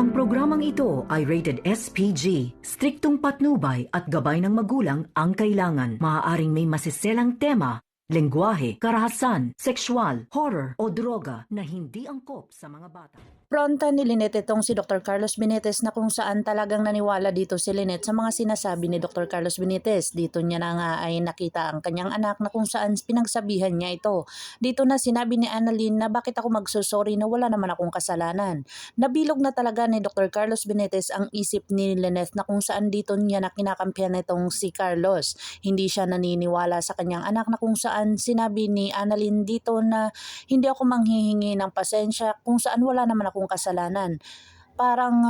Ang programang ito ay rated SPG. Striktong patnubay at gabay ng magulang ang kailangan. Maaaring may masiselang tema, lengguwahe, karahasan, sexual, horror o droga na hindi angkop sa mga bata. Pronta ni Lynette itong si Dr. Carlos Benitez na kung saan talagang naniwala dito si Lynette sa mga sinasabi ni Dr. Carlos Benitez. Dito niya na nga ay nakita ang kanyang anak na kung saan pinagsabihan niya ito. Dito na sinabi ni Annalyn na bakit ako magsusorry na wala naman akong kasalanan. Nabilog na talaga ni Dr. Carlos Benitez ang isip ni Lynette na kung saan dito niya na kinakampihan itong si Carlos. Hindi siya naniniwala sa kanyang anak na kung saan sinabi ni Annalyn dito na hindi ako manghihingi ng pasensya kung saan wala naman akong kasalanan. Parang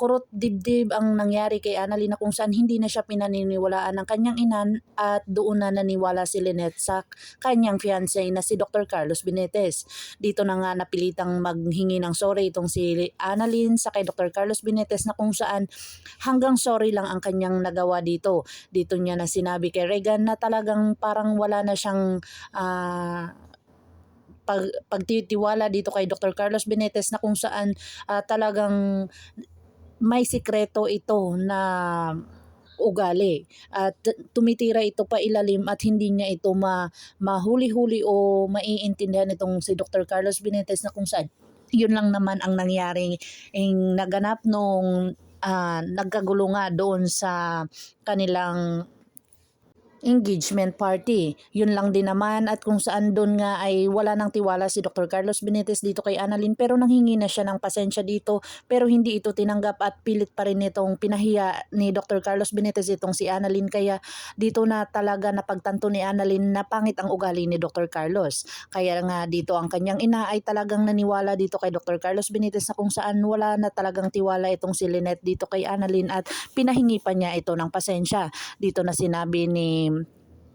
kurot dibdib ang nangyari kay Annalyn na kung saan hindi na siya pinaniniwalaan ng kanyang ina at doon na naniwala si Lynette sa kanyang fiancé na si Dr. Carlos Benitez. Dito na nga napilitang maghingi ng sorry itong si Annalyn sa kay Dr. Carlos Benitez na kung saan hanggang sorry lang ang kanyang nagawa dito. Dito niya na sinabi kay Regan na talagang parang wala na siyang pagtitiwala dito kay Dr. Carlos Benitez na kung saan talagang may sikreto ito na ugali at tumitira ito pa ilalim at hindi niya ito mahuli-huli o maiintindihan itong si Dr. Carlos Benitez na kung saan yun lang naman ang nangyaring naganap nung nagkagulo nga doon sa kanilang engagement party. Yun lang din naman at kung saan doon nga ay wala nang tiwala si Dr. Carlos Benitez dito kay Annalyn pero nanghingi na siya ng pasensya dito pero hindi ito tinanggap at pilit pa rin itong pinahiya ni Dr. Carlos Benitez itong si Annalyn kaya dito na talaga napagtanto ni Annalyn na pangit ang ugali ni Dr. Carlos. Kaya nga dito ang kanyang ina ay talagang naniwala dito kay Dr. Carlos Benitez na kung saan wala na talagang tiwala itong si Lynette dito kay Annalyn at pinahingi pa niya ito ng pasensya. Dito na sinabi ni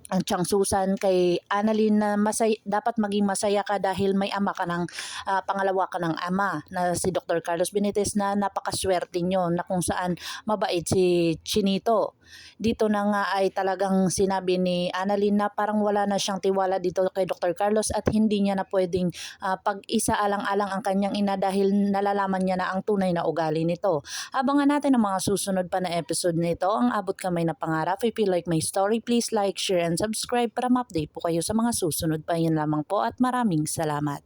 ang Chang Susan kay Annalyn na dapat maging masaya ka dahil may ama ka ng pangalawa ka ng ama na si Dr. Carlos Benitez na napakaswerte nyo na kung saan mabait si Chinito. Dito na nga ay talagang sinabi ni Annalyn na parang wala na siyang tiwala dito kay Dr. Carlos at hindi niya na pwedeng pag-isa-alang-alang ang kanyang ina dahil nalalaman niya na ang tunay na ugali nito. Abangan natin ang mga susunod pa na episode nito. Ang abot kamay na pangarap. If you like my story, please like, share, and subscribe para ma-update po kayo sa mga susunod pa. Yan lamang po at maraming salamat.